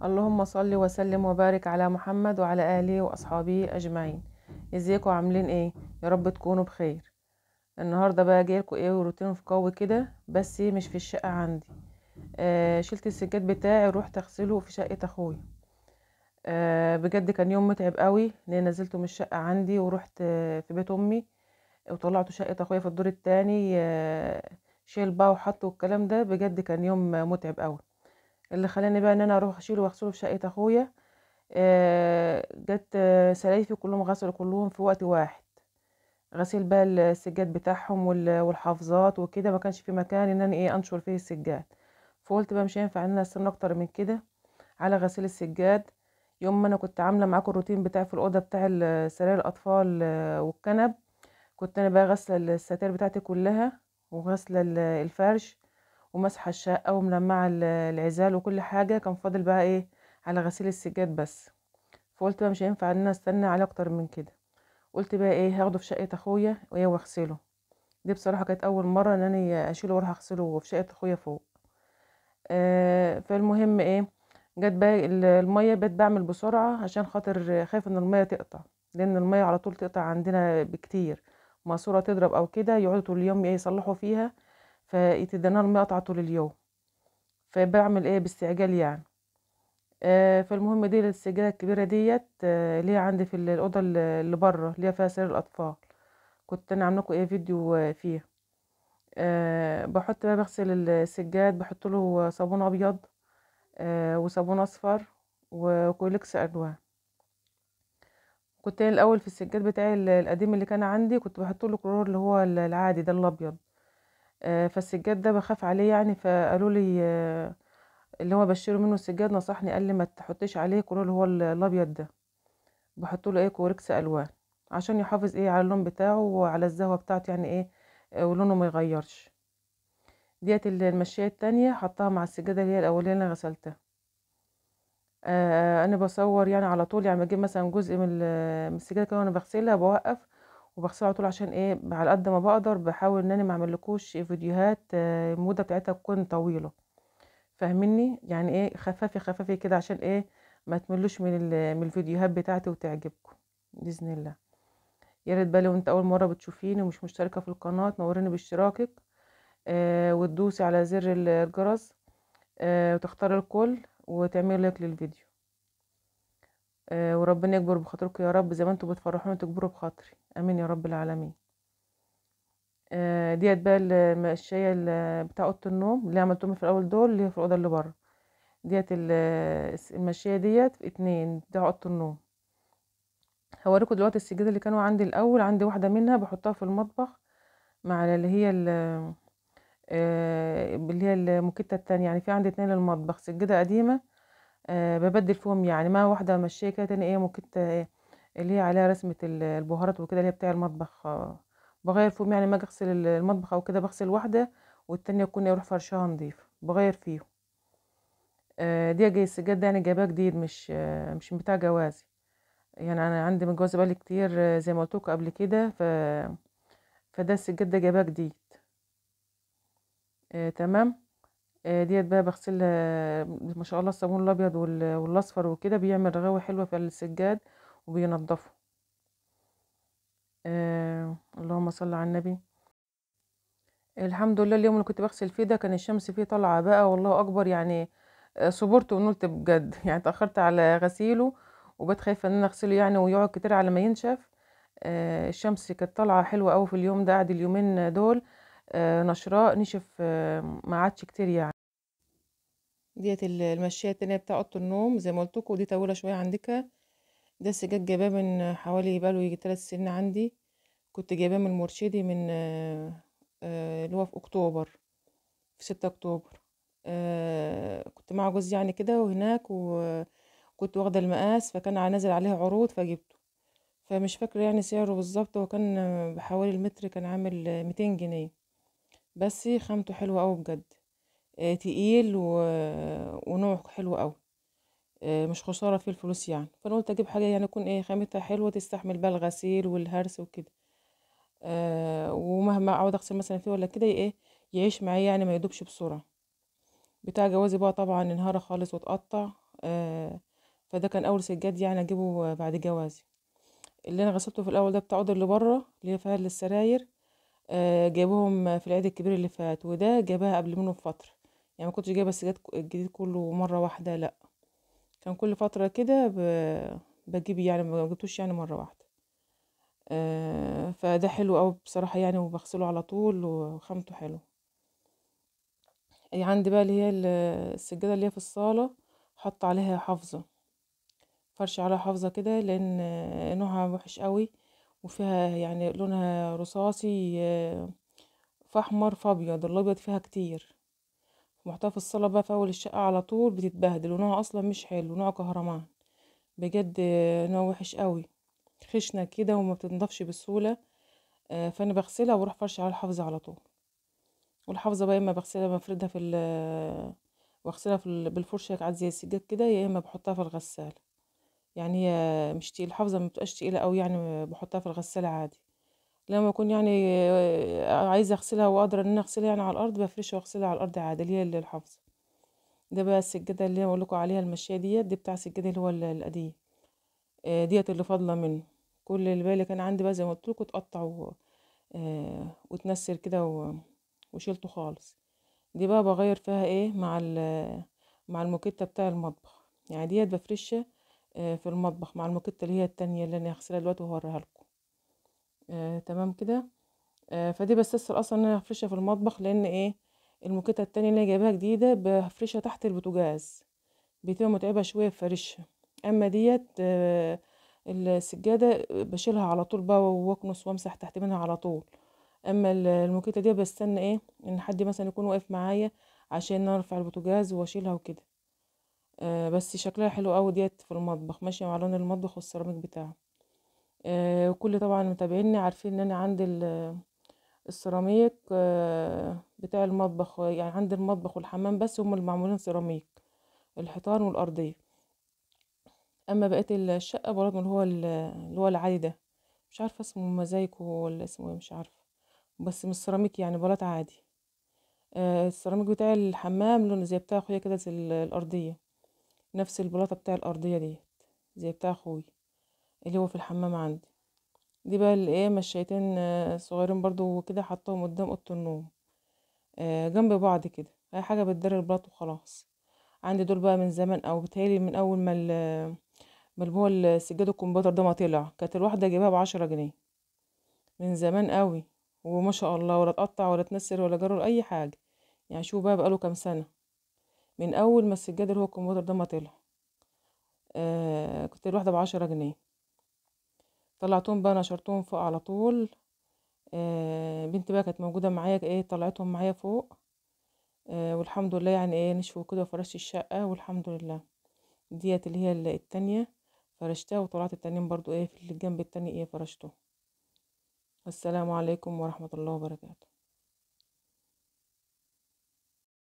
اللهم صل وسلم وبارك على محمد وعلى آله وأصحابه أجمعين. ازيكم عاملين ايه؟ يا رب تكونوا بخير. النهاردة بقى جايلكوا ايه روتين قوي كده، بس مش في الشقة عندي. شلت السجاد بتاعي ورحت اغسله في شقة اخويا. بجد كان يوم متعب قوي لان نزلته من الشقة عندي ورحت في بيت امي، وطلعته شقة اخويا في الدور التاني. شيل بقى وحط والكلام ده، بجد كان يوم متعب قوي. اللي خلاني بقى ان انا اروح اشيله واغسله في شقة اخويا، جت سلايفي كلهم غسلوا كلهم في وقت واحد. غسيل بقى السجاد بتاعهم والحافظات وكده، ما كانش في مكان ان انا ايه انشر فيه السجاد. فقلت بقى مش هينفع ان انا استنى اكتر من كده على غسيل السجاد. يوم ما انا كنت عامله معاكم الروتين بتاعي في الاوضه بتاع سراير الاطفال والكنب، كنت انا بقى غاسله الستائر بتاعتي كلها، وغاسله الفرش، ومسحه الشقه وملمعه العزال وكل حاجه. كان فاضل بقى ايه على غسيل السجاد بس. فقلت بقى مش هينفع ان انا استنى عليه اكتر من كده. قلت بقى ايه هاخده في شقه اخويا وايه واغسله. دي بصراحه كانت اول مره ان انا اشيله واروح اغسله في شقه اخويا فوق. فالمهم ايه، جت بقى الميه بقيت بعمل بسرعه عشان خاطر خايف ان الميه تقطع، لان الميه على طول تقطع عندنا بكتير. ماسوره تضرب او كده يقعدوا طول اليوم ايه يصلحوا فيها، فيتدنى الميه قطع طول اليوم. فبعمل ايه باستعجال يعني. فالمهم دي السجادة الكبيرة ديت، اللي هي عندي في الأوضة اللي بره اللي هي فيها سرير الأطفال. كنت أنا عاملة لكم ايه فيديو فيها. بحط بقى بغسل السجاد، بحط له صابون أبيض وصابون أصفر وكوليكس ألوان. كنت أنا الأول في السجاد بتاعي القديم اللي كان عندي كنت بحط له كلور اللي هو العادي ده الأبيض. فالسجاد ده بخاف عليه يعني، فقالوا لي اللي هو بشتري منه السجاد نصحني قال لي ما تحطيش عليه كلور اللي هو الأبيض ده، بحط له ايه كوركس الوان عشان يحافظ ايه على اللون بتاعه وعلى الزهوه بتاعته يعني ايه، ولونه ما يغيرش. ديت المشيه التانية حطها مع السجاده اللي هي الاولانيه اللي أنا غسلتها. انا بصور يعني على طول، يعني بجيب مثلا جزء من السجاده كده وانا بغسلها بوقف وبغسلها على طول، عشان ايه على قد ما بقدر بحاول ان انا ما اعملكوش فيديوهات المده بتاعتها تكون طويله. فاهميني يعني ايه، خفافي خفافي كده عشان ايه ما تملوش من الفيديوهات بتاعتي وتعجبكم باذن الله. يا ريت بقى لو انت اول مره بتشوفيني ومش مشتركه في القناه تنوريني باشتراكك، وتدوسي على زر الجرس، وتختاري الكل وتعملي لايك للفيديو. وربنا يكبر بخاطركم يا رب، زي ما انتوا بتفرحوني تكبروا بخاطري، امين يا رب العالمين. ديت بقى المشاية بتاع اوضه النوم اللي عملتهم في الاول، دول اللي هي في الاوضه اللي بره. ديت المشاية ديت اتنين بتاع اوضه النوم. هوريكم دلوقتي السجاده اللي كانوا عندي الاول، عندي واحده منها بحطها في المطبخ مع اللي هي اللي هي الموكيتا التانية. يعني في عندي اتنين للمطبخ سجادة قديمة، ببدل فيهم يعني، ما واحدة ماشية كده تاني ايه موكيتا ايه اللي هي عليها رسمة البهارات وكده اللي هي بتاع المطبخ. بغير فيهم يعني، ما اجي اغسل المطبخ او كده بغسل واحدة والتانية يكون يروح فرشها نضيف بغير فيهم. دي جاي السجاد ده يعني جايباه جديد، مش بتاع جوازي. يعني انا عندي متجوزة بقالي كتير، زي ما قلت لكم قبل كده، فده السجاد ده جايباه جديد. تمام. ديت بقى بغسلها ما شاء الله، الصابون الابيض والاصفر وكده بيعمل رغاوة حلوة في السجاد وبينضفه. اللهم صل على النبي. الحمد لله اليوم اللي كنت بغسل فيه ده كان الشمس فيه طالعة بقى والله اكبر يعني. صبرت ونلت بجد يعني اتأخرت على غسيله، وبقيت خايفة ان انا اغسله يعني ويقعد كتير على ما ينشف. الشمس كانت طالعة حلوة قوي في اليوم ده، قعد اليومين دول نشراء نشف، ما عادش كتير يعني. ديت المشاية التانية بتاع اوضه النوم زي ما قلت لكم، ودي طويلة شوية عندك. ده السجاد جايباه من حوالي بقاله يجي 3 سنين عندي. كنت جايباه من المرشدي من اللي هو في اكتوبر، في 6 اكتوبر. كنت مع جوزي يعني كده وهناك، وكنت واخدة المقاس فكان نازل عليه عروض فجبته. فمش فاكرة يعني سعره بالظبط، هو كان بحوالي المتر كان عامل 200 جنيه. بس خامته حلوة اوي بجد، تقيل ونوع حلو اوي. مش خسارة في الفلوس يعني. فانا قلت اجيب حاجة يعني يكون ايه خامتها حلوة تستحمل بقى الغسيل والهرس وكده. ومهما اقعد اغسل مثلا فيه ولا كده ايه يعيش معايا يعني ما يدوبش بسرعة. بتاع جوازي بقى طبعا انهار خالص واتقطع. فده كان اول سجاد يعني اجيبه بعد جوازي. اللي انا غسلته في الاول ده بتاع اوضه اللي بره اللي هي فيها للسراير، جايبهم في العيد الكبير اللي فات، وده جابها قبل منه بفتره. يعني ما كنتش جايبه السجاد الجديد كله مره واحده، لا، كان كل فتره كده بجيب، يعني ما جبتوش يعني مره واحده. فده حلو قوي بصراحه يعني، وبغسله على طول وخامته حلو. عندي بقى اللي هي السجاده اللي هي في الصاله، حط عليها حافظه، فرش عليها حافظه كده، لان نوعها وحش قوي، وفيها يعني لونها رصاصي، في احمر في ابيض، الابيض فيها كتير. محطوطه في الصاله بقى في اول الشقه على طول، بتتبهدل، ونوعها اصلا مش حلو، نوع كهرمان بجد، نوع وحش قوي، خشنه كده وما بتنضفش بسهوله. فانا بغسلها واروح فرش على الحافظه على طول. والحافظه بقى اما بغسلها بفردها واغسلها بالفرشه عاد زي السجاد كده، يا اما بحطها في الغساله. يعني هي مش تقيل، الحافظه ما بتبقاش تقيله قوي يعني، بحطها في الغساله عادي. لما اكون يعني عايزه اغسلها وقادره ان انا اغسلها يعني على الارض، بفرشها واغسلها على الارض عادي، اللي هي الحافظه. ده بقى السجاده اللي انا بقول لكم عليها المشيه دي بتاع السجاده اللي هو القديم، ديت اللي فاضله منه. كل اللي بالي كان عندي بقى زي ما قلت لكم اتقطع وتنسر كده وشيلته خالص. دي بقى بغير فيها ايه مع الموكيتة بتاع المطبخ. يعني ديت بفرشها في المطبخ مع الموكيتة اللي هي التانية اللي انا هغسلها دلوقتي وهوريها لكم. تمام كده. فدي بستسهل اصلا ان انا هفرشها في المطبخ، لان ايه، الموكيتة التانية اللي انا جايباها جديدة بفرشها تحت البوتاجاز، بتبقى متعبة شوية في فرشها. اما ديت السجادة بشيلها على طول بقى، واكنس وامسح تحت منها على طول. اما الموكيتة دي بستنى ايه، ان حد مثلا يكون واقف معايا عشان ارفع البوتاجاز واشيلها وكده. بس شكلها حلو قوي ديت في المطبخ، ماشية مع لون المطبخ والسيراميك بتاعه. وكل طبعا متابعيني عارفين ان انا عندي السيراميك بتاع المطبخ، يعني عندي المطبخ والحمام بس هم اللي معمولين سيراميك، الحيطان والارضيه. اما بقية الشقه برضه اللي هو العادي ده، مش عارفه اسمه مزايكو ولا اسمه ايه، مش عارفه، بس مش سيراميك يعني، بلاط عادي. السيراميك بتاع الحمام لونه زي بتاع اخويا كده، زي الارضيه، نفس البلاطه بتاع الارضيه دي، زي بتاع اخوي اللي هو في الحمام عندي. دي بقى اللي ايه مشيتين صغيرين برضو وكده، حطهم قدام اوضه النوم جنب بعض كده، اي حاجه بتداري البلاط وخلاص. عندي دول بقى من زمان، او بتهيألي من اول ما اللي هو السجاد الكمبيوتر ده ما طلع، كانت الواحده جايبها ب10 جنيه، من زمان قوي. وما شاء الله، ولا تقطع ولا تنسر ولا جرر اي حاجه. يعني شوف بقى بقاله كام سنه، من اول ما السجاد اللي هو الكمبيوتر ده ما طلع. كنت الواحده ب10 جنيه. طلعتهم بقى نشرتهم فوق على طول. بنتي بقى كانت موجوده معايا، ايه طلعتهم معايا فوق. والحمد لله يعني ايه نشفوا كده، وفرشت الشقه والحمد لله. ديت اللي هي التانية فرشتها، وطلعت التانيين برضو ايه في الجنب التاني ايه فرشته. السلام عليكم ورحمة الله وبركاته.